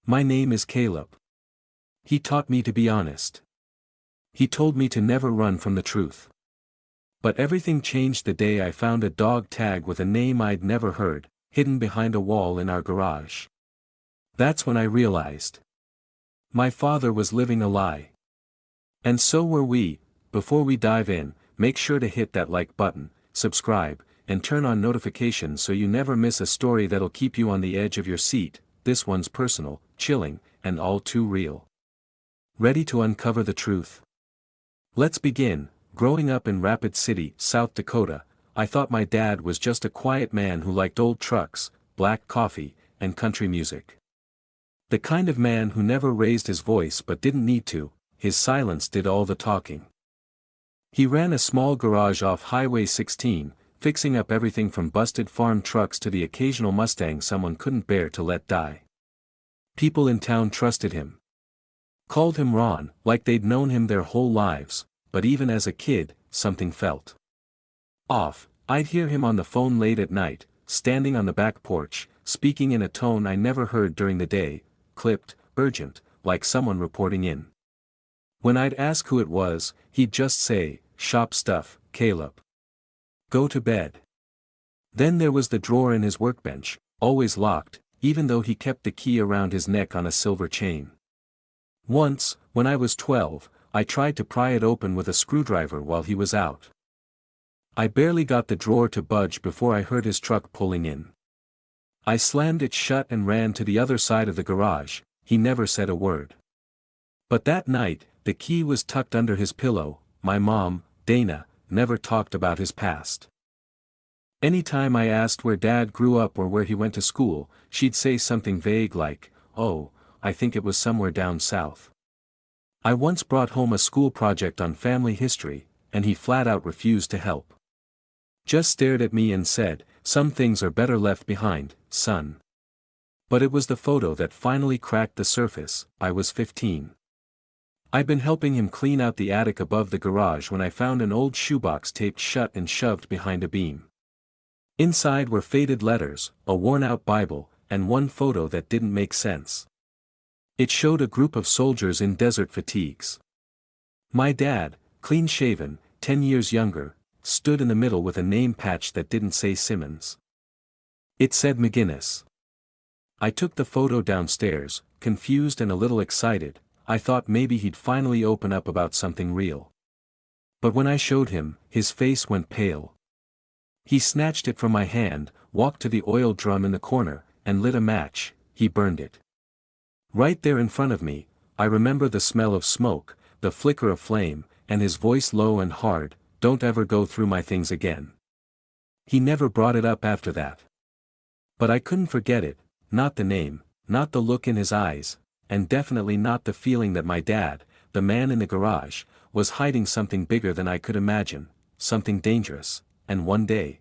My name is Caleb. He taught me to be honest. He told me to never run from the truth. But everything changed the day I found a dog tag with a name I'd never heard, hidden behind a wall in our garage. That's when I realized. My father was living a lie. And so were we. Before we dive in, make sure to hit that like button, subscribe, and turn on notifications so you never miss a story that'll keep you on the edge of your seat. This one's personal, chilling, and all too real. Ready to uncover the truth? Let's begin. Growing up in Rapid City, South Dakota, I thought my dad was just a quiet man who liked old trucks, black coffee, and country music. The kind of man who never raised his voice but didn't need to. His silence did all the talking. He ran a small garage off Highway 16, fixing up everything from busted farm trucks to the occasional Mustang someone couldn't bear to let die. People in town trusted him. Called him Ron, like they'd known him their whole lives, but even as a kid, something felt off. I'd hear him on the phone late at night, standing on the back porch, speaking in a tone I never heard during the day, clipped, urgent, like someone reporting in. When I'd ask who it was, he'd just say, "Shop stuff, Caleb. Go to bed." Then there was the drawer in his workbench, always locked, even though he kept the key around his neck on a silver chain. Once, when I was 12, I tried to pry it open with a screwdriver while he was out. I barely got the drawer to budge before I heard his truck pulling in. I slammed it shut and ran to the other side of the garage. He never said a word. But that night, the key was tucked under his pillow. My mom, Dana, never talked about his past. Anytime I asked where Dad grew up or where he went to school, she'd say something vague like, "Oh, I think it was somewhere down south." I once brought home a school project on family history, and he flat out refused to help. Just stared at me and said, "Some things are better left behind, son." But it was the photo that finally cracked the surface. I was 15. I'd been helping him clean out the attic above the garage when I found an old shoebox taped shut and shoved behind a beam. Inside were faded letters, a worn-out Bible, and one photo that didn't make sense. It showed a group of soldiers in desert fatigues. My dad, clean-shaven, 10 years younger, stood in the middle with a name patch that didn't say Simmons. It said McGinnis. I took the photo downstairs, confused and a little excited. I thought maybe he'd finally open up about something real. But when I showed him, his face went pale. He snatched it from my hand, walked to the oil drum in the corner, and lit a match. He burned it. Right there in front of me. I remember the smell of smoke, the flicker of flame, and his voice low and hard, "Don't ever go through my things again." He never brought it up after that. But I couldn't forget it, not the name, not the look in his eyes, and definitely not the feeling that my dad, the man in the garage, was hiding something bigger than I could imagine, something dangerous, and one day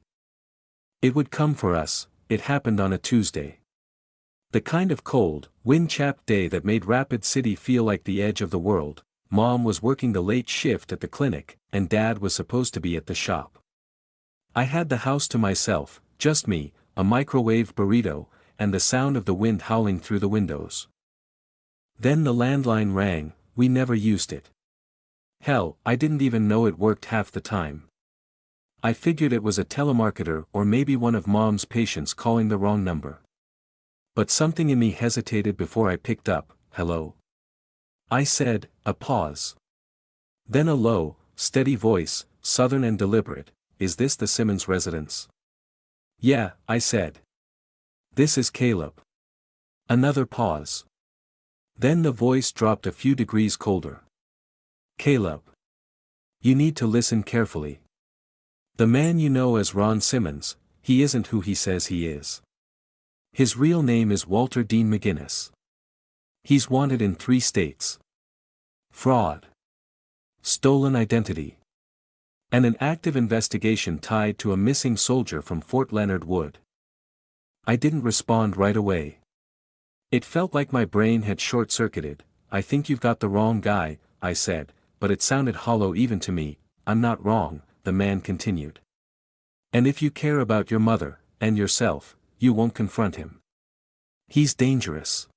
it would come for us. It happened on a Tuesday. The kind of cold, wind-chapped day that made Rapid City feel like the edge of the world. Mom was working the late shift at the clinic, and Dad was supposed to be at the shop. I had the house to myself, just me, a microwave burrito, and the sound of the wind howling through the windows. Then the landline rang. We never used it. Hell, I didn't even know it worked half the time. I figured it was a telemarketer or maybe one of Mom's patients calling the wrong number. But something in me hesitated before I picked up. "Hello?" I said. A pause. Then a low, steady voice, southern and deliberate. "Is this the Simmons residence?" "Yeah," I said. "This is Caleb." Another pause. Then the voice dropped a few degrees colder. "Caleb. You need to listen carefully. The man you know as Ron Simmons, he isn't who he says he is. His real name is Walter Dean McGinnis. He's wanted in 3 states. Fraud. Stolen identity. And an active investigation tied to a missing soldier from Fort Leonard Wood." I didn't respond right away. It felt like my brain had short-circuited. "I think you've got the wrong guy," I said, but it sounded hollow even to me. "I'm not wrong," the man continued. "And if you care about your mother, and yourself, you won't confront him. He's dangerous.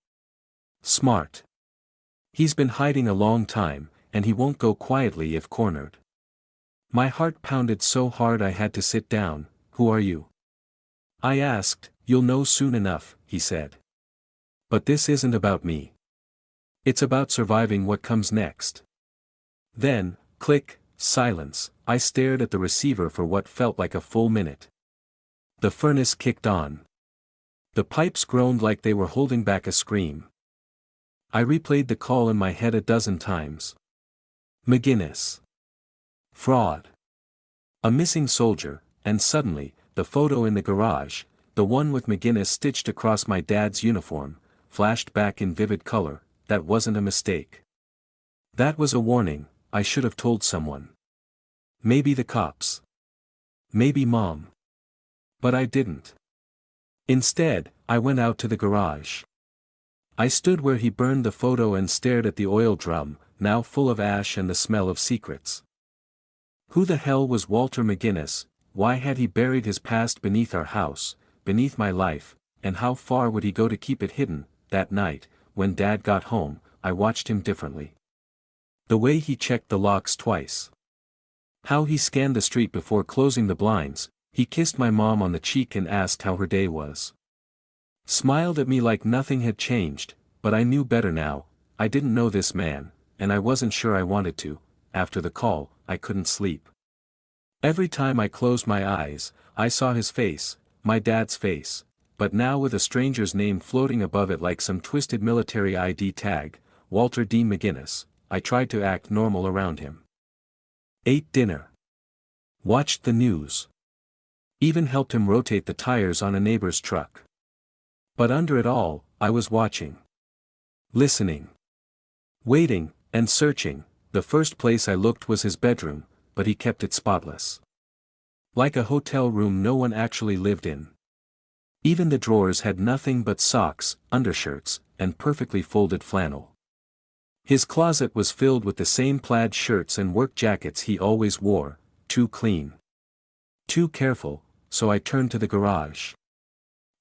Smart. He's been hiding a long time, and he won't go quietly if cornered. My heart pounded so hard I had to sit down. Who are you? I asked. You'll know soon enough, he said. But this isn't about me. It's about surviving what comes next. Then, click, silence. I stared at the receiver for what felt like a full minute. The furnace kicked on. The pipes groaned like they were holding back a scream. I replayed the call in my head a dozen times. McGinnis. Fraud. A missing soldier, and suddenly, the photo in the garage, the one with McGinnis stitched across my dad's uniform, flashed back in vivid color. That wasn't a mistake. That was a warning. I should have told someone. Maybe the cops. Maybe Mom. But I didn't. Instead, I went out to the garage. I stood where he burned the photo and stared at the oil drum, now full of ash and the smell of secrets. Who the hell was Walter McGinnis? Why had he buried his past beneath our house, beneath my life, and how far would he go to keep it hidden? That night, when Dad got home, I watched him differently. The way he checked the locks twice. How he scanned the street before closing the blinds. He kissed my mom on the cheek and asked how her day was. Smiled at me like nothing had changed, but I knew better now. I didn't know this man, and I wasn't sure I wanted to. After the call, I couldn't sleep. Every time I closed my eyes, I saw his face, my dad's face, but now with a stranger's name floating above it like some twisted military ID tag, Walter D. McGinnis. I tried to act normal around him. Ate dinner. Watched the news. Even helped him rotate the tires on a neighbor's truck. But under it all, I was watching. Listening. Waiting, and searching. The first place I looked was his bedroom, but he kept it spotless. Like a hotel room no one actually lived in. Even the drawers had nothing but socks, undershirts, and perfectly folded flannel. His closet was filled with the same plaid shirts and work jackets he always wore, too clean. Too careful, so I turned to the garage.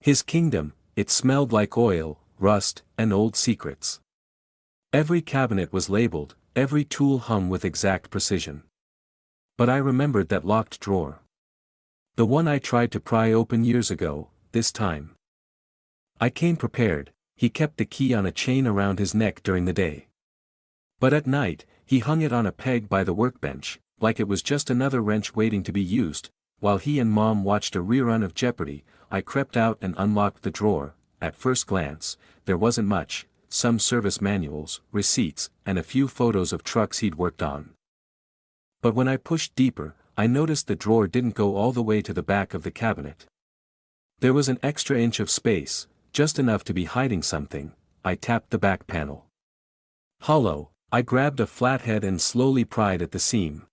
His kingdom, it smelled like oil, rust, and old secrets. Every cabinet was labeled, every tool hung with exact precision. But I remembered that locked drawer. The one I tried to pry open years ago, this time. I came prepared. He kept the key on a chain around his neck during the day. But at night, he hung it on a peg by the workbench, like it was just another wrench waiting to be used. While he and Mom watched a rerun of Jeopardy, I crept out and unlocked the drawer. At first glance, there wasn't much, some service manuals, receipts, and a few photos of trucks he'd worked on. But when I pushed deeper, I noticed the drawer didn't go all the way to the back of the cabinet. There was an extra inch of space, just enough to be hiding something. I tapped the back panel. Hollow. I grabbed a flathead and slowly pried at the seam.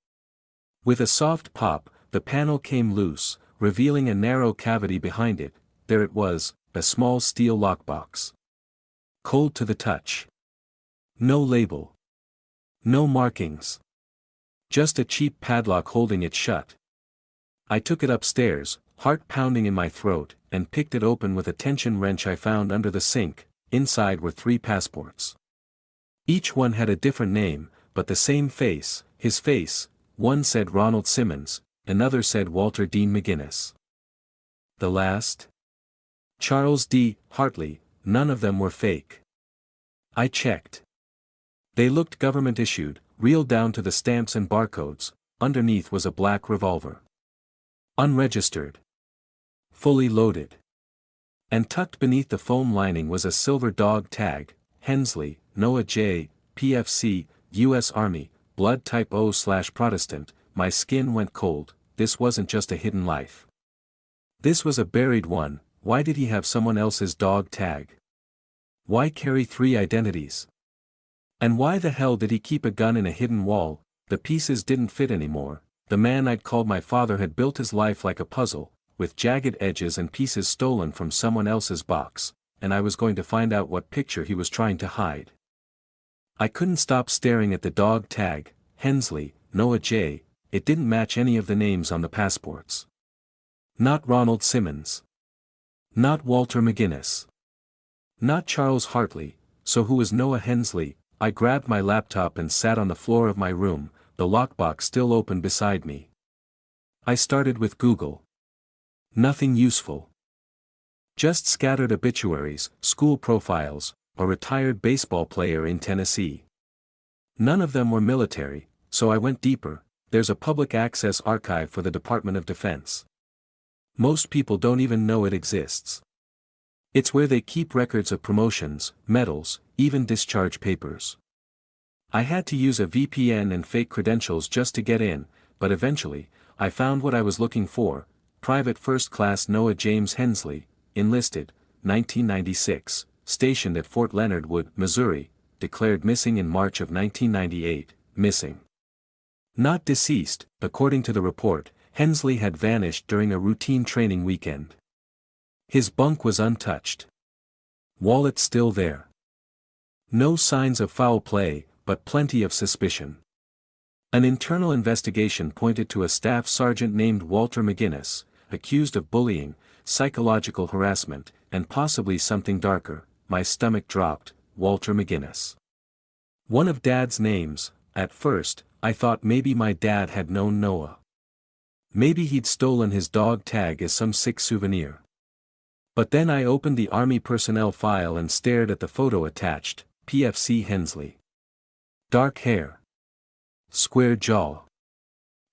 With a soft pop, the panel came loose, revealing a narrow cavity behind it. There it was, a small steel lockbox. Cold to the touch. No label. No markings. Just a cheap padlock holding it shut. I took it upstairs, heart pounding in my throat, and picked it open with a tension wrench I found under the sink. Inside were 3 passports. Each one had a different name, but the same face, his face. One said Ronald Simmons, another said Walter D. McGinnis. The last? Charles D. Hartley. None of them were fake. I checked. They looked government-issued, real down to the stamps and barcodes. Underneath was a black revolver. Unregistered. Fully loaded. And tucked beneath the foam lining was a silver dog tag, Hensley, Noah J., PFC, U.S. Army, blood type O/Protestant. My skin went cold. This wasn't just a hidden life. This was a buried one. Why did he have someone else's dog tag? Why carry 3 identities? And why the hell did he keep a gun in a hidden wall? The pieces didn't fit anymore. The man I'd called my father had built his life like a puzzle, with jagged edges and pieces stolen from someone else's box, and I was going to find out what picture he was trying to hide. I couldn't stop staring at the dog tag, Hensley, Noah J. It didn't match any of the names on the passports. Not Ronald Simmons. Not Walter McGinnis. Not Charles Hartley. So who was Noah Hensley? I grabbed my laptop and sat on the floor of my room, the lockbox still open beside me. I started with Google. Nothing useful. Just scattered obituaries, school profiles, a retired baseball player in Tennessee. None of them were military, so I went deeper. There's a public access archive for the Department of Defense. Most people don't even know it exists. It's where they keep records of promotions, medals, even discharge papers. I had to use a VPN and fake credentials just to get in, but eventually, I found what I was looking for: Private First Class Noah James Hensley, enlisted, 1996, stationed at Fort Leonard Wood, Missouri, declared missing in March of 1998, missing. Not deceased, according to the report. Hensley had vanished during a routine training weekend. His bunk was untouched. Wallet still there. No signs of foul play, but plenty of suspicion. An internal investigation pointed to a staff sergeant named Walter McGinnis, accused of bullying, psychological harassment, and possibly something darker. My stomach dropped. Walter McGinnis. One of Dad's names. At first, I thought maybe my dad had known Noah. Maybe he'd stolen his dog tag as some sick souvenir. But then I opened the Army personnel file and stared at the photo attached: PFC Hensley. Dark hair. Square jaw.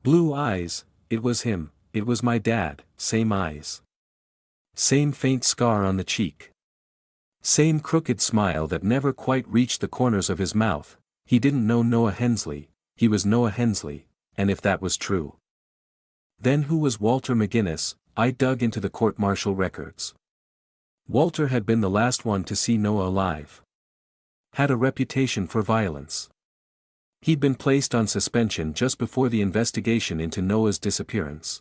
Blue eyes. It was him, it was my dad. Same eyes. Same faint scar on the cheek. Same crooked smile that never quite reached the corners of his mouth. He didn't know Noah Hensley, he was Noah Hensley, and if that was true. Then who was Walter McGinnis? I dug into the court-martial records. Walter had been the last one to see Noah alive. Had a reputation for violence. He'd been placed on suspension just before the investigation into Noah's disappearance.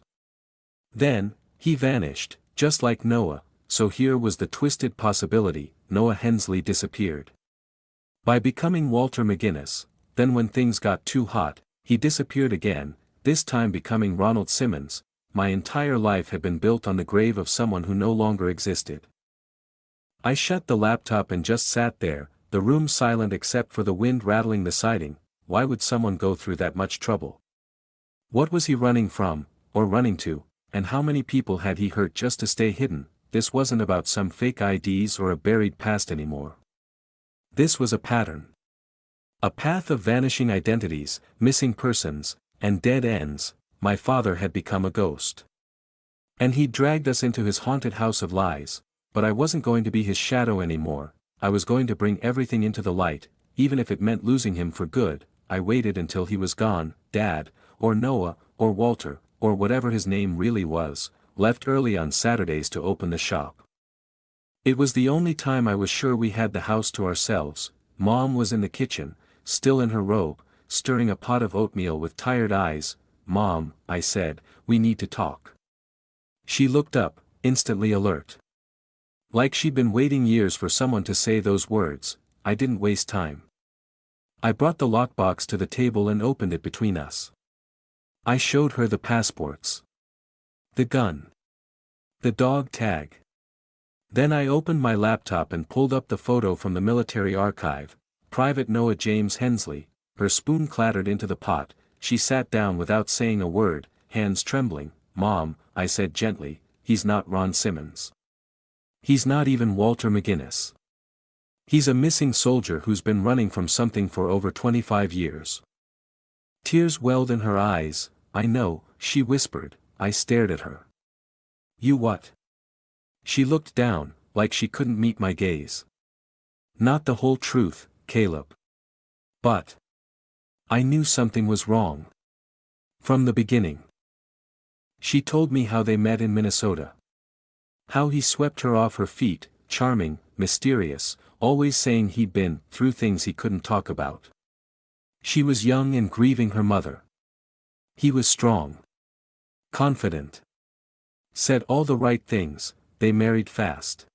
Then, he vanished, just like Noah, so here was the twisted possibility: Noah Hensley disappeared. By becoming Walter McGinnis, then when things got too hot, he disappeared again, this time becoming Ronald Simmons. My entire life had been built on the grave of someone who no longer existed. I shut the laptop and just sat there, the room silent except for the wind rattling the siding. Why would someone go through that much trouble? What was he running from, or running to, and how many people had he hurt just to stay hidden? This wasn't about some fake IDs or a buried past anymore. This was a pattern. A path of vanishing identities, missing persons, and dead ends. My father had become a ghost. And he'd dragged us into his haunted house of lies, but I wasn't going to be his shadow anymore. I was going to bring everything into the light, even if it meant losing him for good. I waited until he was gone. Dad, or Noah, or Walter, or whatever his name really was, left early on Saturdays to open the shop. It was the only time I was sure we had the house to ourselves. Mom was in the kitchen, still in her robe, stirring a pot of oatmeal with tired eyes. "Mom," I said, "we need to talk." She looked up, instantly alert. Like she'd been waiting years for someone to say those words. I didn't waste time. I brought the lockbox to the table and opened it between us. I showed her the passports. The gun. The dog tag. Then I opened my laptop and pulled up the photo from the military archive: Private Noah James Hensley. Her spoon clattered into the pot. She sat down without saying a word, hands trembling. "Mom," I said gently, "he's not Ron Simmons. He's not even Walter McGinnis. He's a missing soldier who's been running from something for over 25 years. Tears welled in her eyes. "I know," she whispered. I stared at her. "You what?" She looked down, like she couldn't meet my gaze. "Not the whole truth, Caleb." But I knew something was wrong. From the beginning. She told me how they met in Minnesota. How he swept her off her feet, charming, mysterious, always saying he'd been through things he couldn't talk about. She was young and grieving her mother. He was strong. Confident. Said all the right things. They married fast.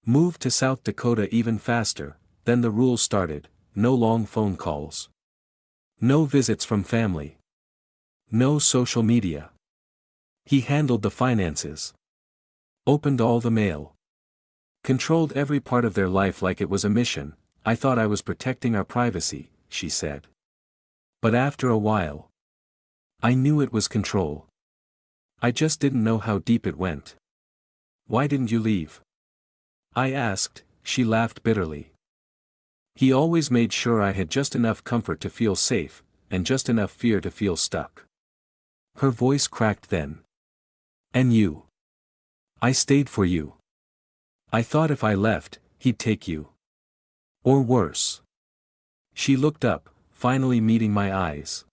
Moved to South Dakota even faster. Then the rules started: no long phone calls. No visits from family. No social media. He handled the finances. Opened all the mail. Controlled every part of their life like it was a mission. I thought I was protecting our privacy, she said. But after a while, I knew it was control. I just didn't know how deep it went. Why didn't you leave? I asked. She laughed bitterly. He always made sure I had just enough comfort to feel safe, and just enough fear to feel stuck. Her voice cracked then. And you? I stayed for you. I thought if I left, he'd take you. Or worse. She looked up, finally meeting my eyes.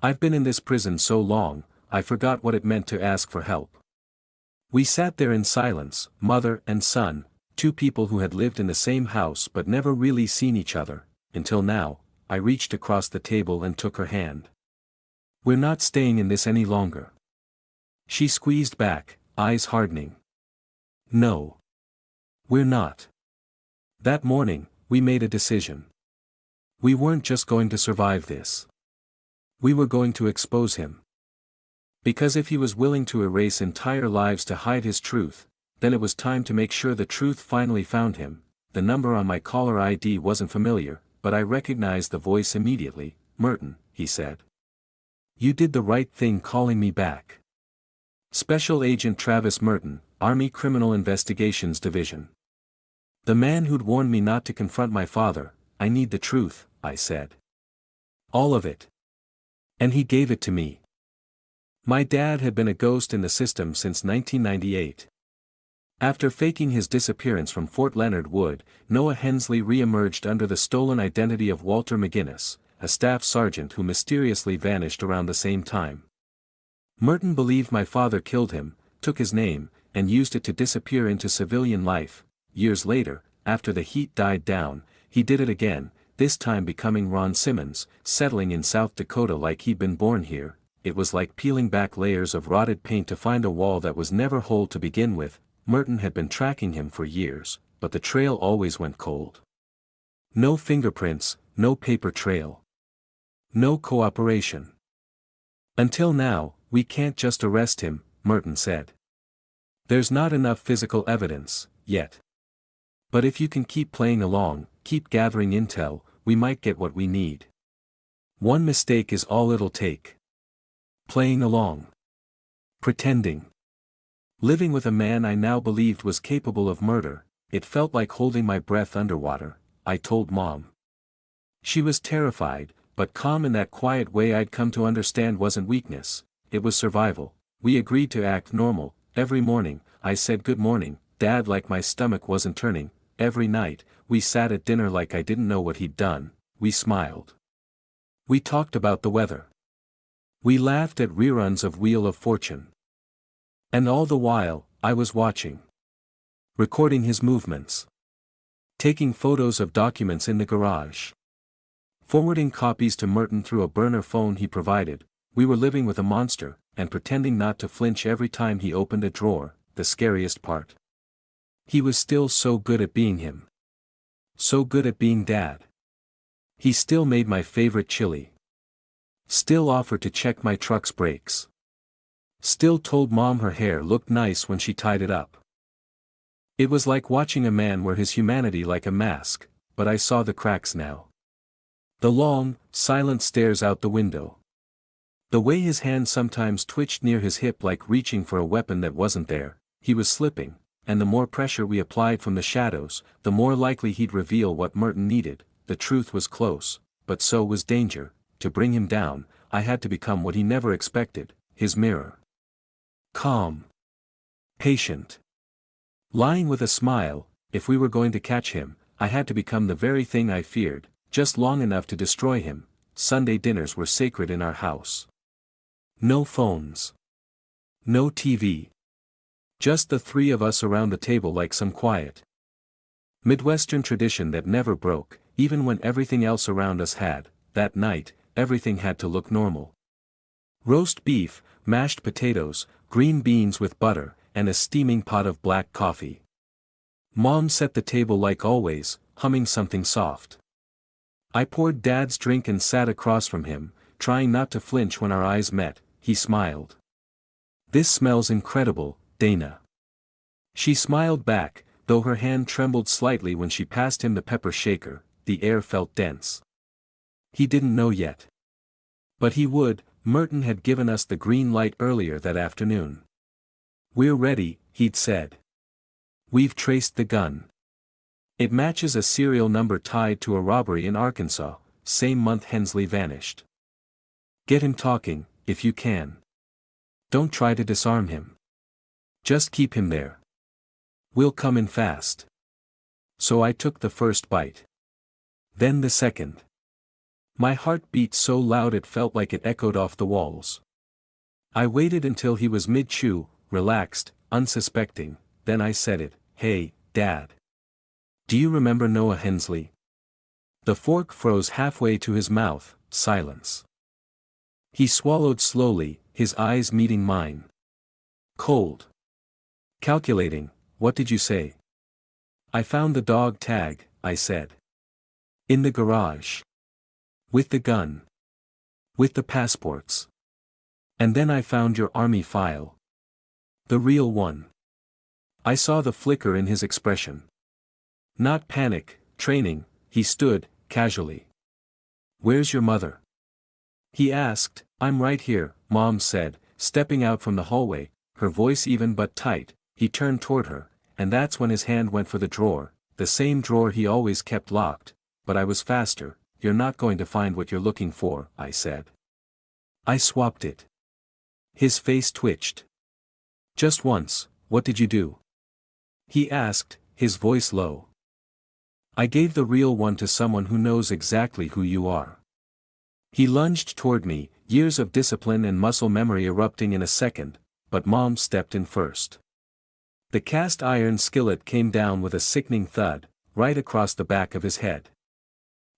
I've been in this prison so long, I forgot what it meant to ask for help. We sat there in silence, mother and son, two people who had lived in the same house but never really seen each other, until now. I reached across the table and took her hand. We're not staying in this any longer. She squeezed back, eyes hardening. No. We're not. That morning, we made a decision. We weren't just going to survive this. We were going to expose him. Because if he was willing to erase entire lives to hide his truth, then it was time to make sure the truth finally found him. The number on my caller ID wasn't familiar, but I recognized the voice immediately. Merton, he said. You did the right thing calling me back. Special Agent Travis Merton, Army Criminal Investigations Division. The man who'd warned me not to confront my father. I need the truth, I said. All of it. And he gave it to me. My dad had been a ghost in the system since 1998. After faking his disappearance from Fort Leonard Wood, Noah Hensley re-emerged under the stolen identity of Walter McGinnis, a staff sergeant who mysteriously vanished around the same time. Merton believed my father killed him, took his name, and used it to disappear into civilian life. Years later, after the heat died down, he did it again, this time becoming Ron Simmons, settling in South Dakota like he'd been born here. It was like peeling back layers of rotted paint to find a wall that was never whole to begin with. Merton had been tracking him for years, but the trail always went cold. No fingerprints, no paper trail. No cooperation. Until now, we can't just arrest him, Merton said. There's not enough physical evidence, yet. But if you can keep playing along, keep gathering intel, we might get what we need. One mistake is all it'll take. Playing along. Pretending. Living with a man I now believed was capable of murder, it felt like holding my breath underwater, I told Mom. She was terrified, but calm in that quiet way I'd come to understand wasn't weakness, it was survival. We agreed to act normal. Every morning, I said good morning, Dad, like my stomach wasn't turning. Every night, we sat at dinner like I didn't know what he'd done. We smiled. We talked about the weather. We laughed at reruns of Wheel of Fortune. And all the while, I was watching. Recording his movements. Taking photos of documents in the garage. Forwarding copies to Merton through a burner phone he provided. We were living with a monster, and pretending not to flinch every time he opened a drawer, the scariest part. He was still so good at being him. So good at being Dad. He still made my favorite chili. Still offered to check my truck's brakes. Still told Mom her hair looked nice when she tied it up. It was like watching a man wear his humanity like a mask, but I saw the cracks now. The long, silent stares out the window. The way his hand sometimes twitched near his hip like reaching for a weapon that wasn't there. He was slipping, and the more pressure we applied from the shadows, the more likely he'd reveal what Merton needed. The truth was close, but so was danger. To bring him down, I had to become what he never expected, his mirror. Calm. Patient. Lying with a smile. If we were going to catch him, I had to become the very thing I feared, just long enough to destroy him. Sunday dinners were sacred in our house. No phones. No TV. Just the three of us around the table like some quiet Midwestern tradition that never broke, even when everything else around us had. That night, everything had to look normal. Roast beef, mashed potatoes, green beans with butter, and a steaming pot of black coffee. Mom set the table like always, humming something soft. I poured Dad's drink and sat across from him, trying not to flinch when our eyes met. He smiled. This smells incredible, Dana. She smiled back, Though her hand trembled slightly when she passed him the pepper shaker, the air felt dense. He didn't know yet. But he would. Merton had given us the green light earlier that afternoon. "We're ready," he'd said. "We've traced the gun. It matches a serial number tied to a robbery in Arkansas, same month Hensley vanished. Get him talking, if you can. Don't try to disarm him. Just keep him there. We'll come in fast." So I took the first bite. Then the second. My heart beat so loud it felt like it echoed off the walls. I waited until he was mid-chew, relaxed, unsuspecting, then I said it, "Hey, Dad. Do you remember Noah Hensley?" The fork froze halfway to his mouth, silence. He swallowed slowly, his eyes meeting mine. Cold. Calculating. "What did you say?" "I found the dog tag," I said. "In the garage. With the gun. With the passports. And then I found your army file. The real one." I saw the flicker in his expression. Not panic, training. He stood, casually. "Where's your mother?" he asked. "I'm right here," Mom said, stepping out from the hallway, her voice even but tight. He turned toward her, and that's when his hand went for the drawer, the same drawer he always kept locked, but I was faster. "You're not going to find what you're looking for," I said. I swapped it. His face twitched. "Just once, what did you do?" he asked, his voice low. "I gave the real one to someone who knows exactly who you are." He lunged toward me, years of discipline and muscle memory erupting in a second, but Mom stepped in first. The cast iron skillet came down with a sickening thud, right across the back of his head.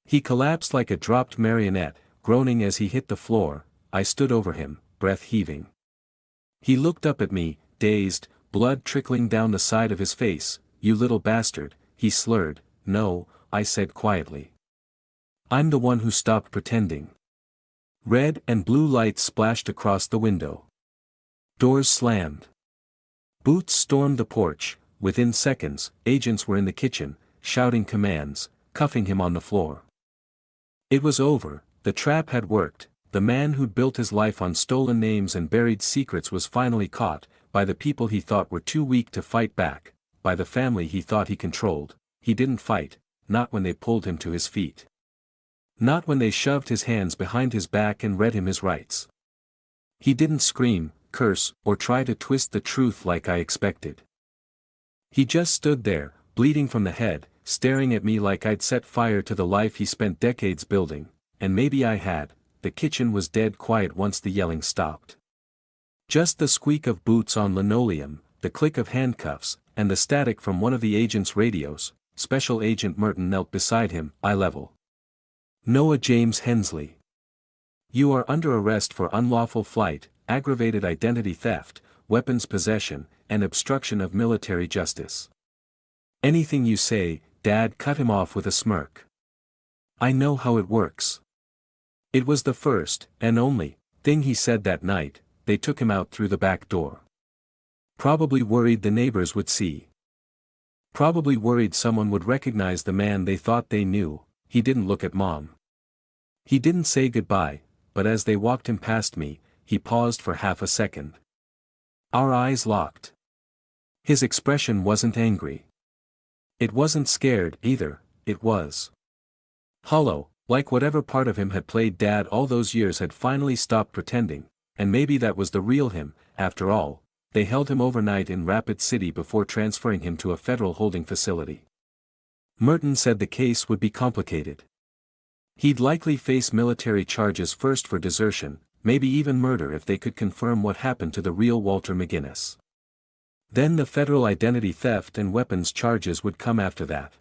He collapsed like a dropped marionette, groaning as he hit the floor. I stood over him, breath heaving. He looked up at me, dazed, blood trickling down the side of his face. "You little bastard," he slurred. "No," I said quietly. "I'm the one who stopped pretending." Red and blue lights splashed across the window. Doors slammed. Boots stormed the porch. Within seconds, agents were in the kitchen, shouting commands, cuffing him on the floor. It was over. The trap had worked. The man who'd built his life on stolen names and buried secrets was finally caught, by the people he thought were too weak to fight back, by the family he thought he controlled. He didn't fight, not when they pulled him to his feet. Not when they shoved his hands behind his back and read him his rights. He didn't scream, curse, or try to twist the truth like I expected. He just stood there, bleeding from the head, staring at me like I'd set fire to the life he spent decades building, and maybe I had. The kitchen was dead quiet once the yelling stopped. Just the squeak of boots on linoleum, the click of handcuffs, and the static from one of the agent's radios. Special Agent Merton knelt beside him, eye level. "Noah James Hensley. You are under arrest for unlawful flight, aggravated identity theft, weapons possession, and obstruction of military justice." "Anything you say," Dad cut him off with a smirk. "I know how it works." It was the first, and only, thing he said that night. They took him out through the back door. Probably worried the neighbors would see. Probably worried someone would recognize the man they thought they knew. He didn't look at Mom. He didn't say goodbye, but as they walked him past me, he paused for half a second. Our eyes locked. His expression wasn't angry. It wasn't scared either, it was hollow, like whatever part of him had played Dad all those years had finally stopped pretending, and maybe that was the real him. After all, they held him overnight in Rapid City before transferring him to a federal holding facility. Merton said the case would be complicated. He'd likely face military charges first for desertion, maybe even murder if they could confirm what happened to the real Walter McGinnis. Then the federal identity theft and weapons charges would come after that.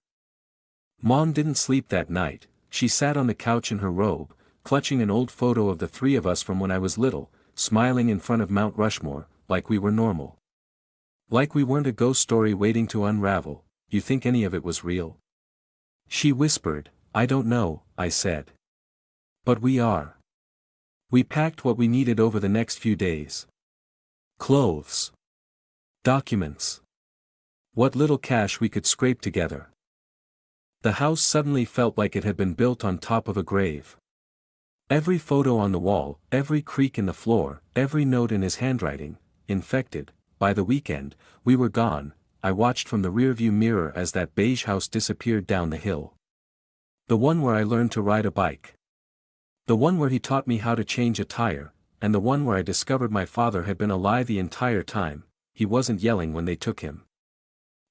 Mom didn't sleep that night. She sat on the couch in her robe, clutching an old photo of the three of us from when I was little, smiling in front of Mount Rushmore, like we were normal. Like we weren't a ghost story waiting to unravel. "You think any of it was real?" she whispered. "I don't know," I said. "But we are." We packed what we needed over the next few days. Clothes. Documents. What little cash we could scrape together. The house suddenly felt like it had been built on top of a grave. Every photo on the wall, every creak in the floor, every note in his handwriting, infected. By the weekend, we were gone. I watched from the rearview mirror as that beige house disappeared down the hill. The one where I learned to ride a bike. The one where he taught me how to change a tire, and the one where I discovered my father had been alive the entire time. He wasn't yelling when they took him.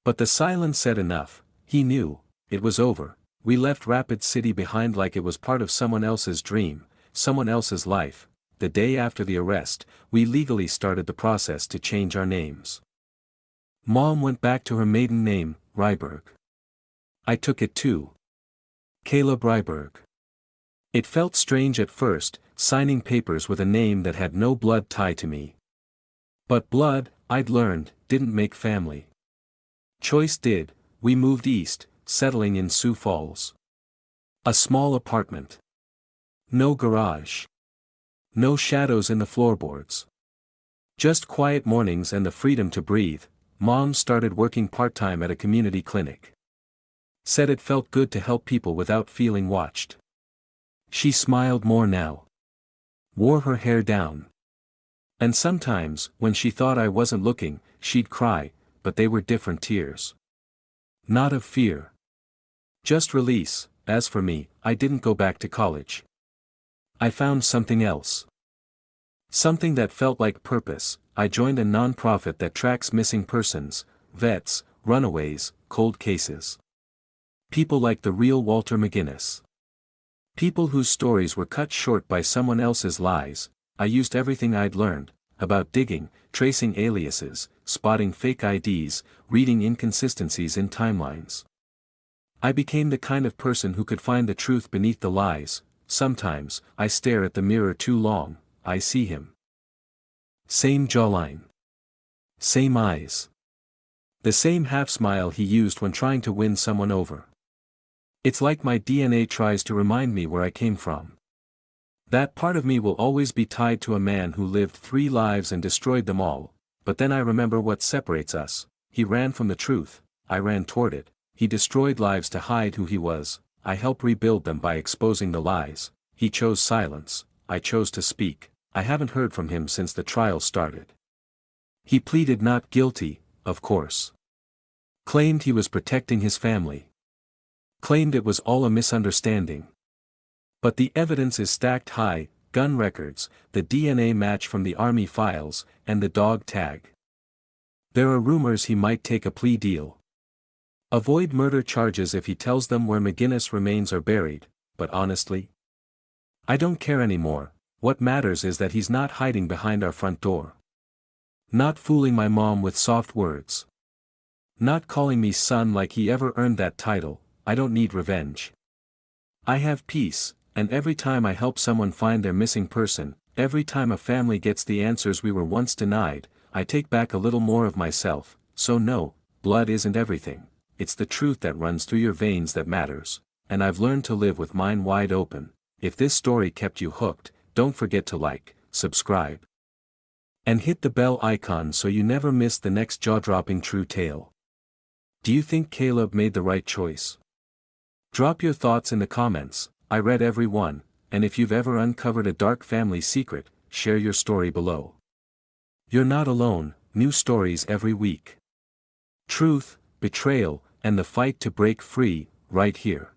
But the silence said enough. He knew. It was over. We left Rapid City behind like it was part of someone else's dream, someone else's life. The day after the arrest, we legally started the process to change our names. Mom went back to her maiden name, Ryberg. I took it too. Caleb Ryberg. It felt strange at first, signing papers with a name that had no blood tie to me. But blood, I'd learned, didn't make family. Choice did. We moved east, settling in Sioux Falls. A small apartment. No garage. No shadows in the floorboards. Just quiet mornings and the freedom to breathe. Mom started working part-time at a community clinic. Said it felt good to help people without feeling watched. She smiled more now. Wore her hair down. And sometimes, when she thought I wasn't looking, she'd cry, but they were different tears. Not of fear. Just release. As for me, I didn't go back to college. I found something else. Something that felt like purpose. I joined a non-profit that tracks missing persons, vets, runaways, cold cases. People like the real Walter McGinnis. People whose stories were cut short by someone else's lies. I used everything I'd learned, about digging, tracing aliases, spotting fake IDs, reading inconsistencies in timelines. I became the kind of person who could find the truth beneath the lies. Sometimes, I stare at the mirror too long, I see him. Same jawline. Same eyes. The same half-smile he used when trying to win someone over. It's like my DNA tries to remind me where I came from. That part of me will always be tied to a man who lived 3 lives and destroyed them all, but then I remember what separates us. He ran from the truth, I ran toward it. He destroyed lives to hide who he was, I helped rebuild them by exposing the lies. He chose silence, I chose to speak. I haven't heard from him since the trial started. He pleaded not guilty, of course. Claimed he was protecting his family. Claimed it was all a misunderstanding. But the evidence is stacked high, gun records, the DNA match from the army files, and the dog tag. There are rumors he might take a plea deal. Avoid murder charges if he tells them where McGinnis remains are buried, but honestly, I don't care anymore. What matters is that he's not hiding behind our front door. Not fooling my mom with soft words. Not calling me son like he ever earned that title. I don't need revenge. I have peace, and every time I help someone find their missing person, every time a family gets the answers we were once denied, I take back a little more of myself. So no, blood isn't everything. It's the truth that runs through your veins that matters, and I've learned to live with mine wide open. If this story kept you hooked, don't forget to like, subscribe, and hit the bell icon so you never miss the next jaw-dropping true tale. Do you think Caleb made the right choice? Drop your thoughts in the comments. I read every one, and if you've ever uncovered a dark family secret, share your story below. You're not alone, new stories every week. Truth, betrayal, and the fight to break free, right here.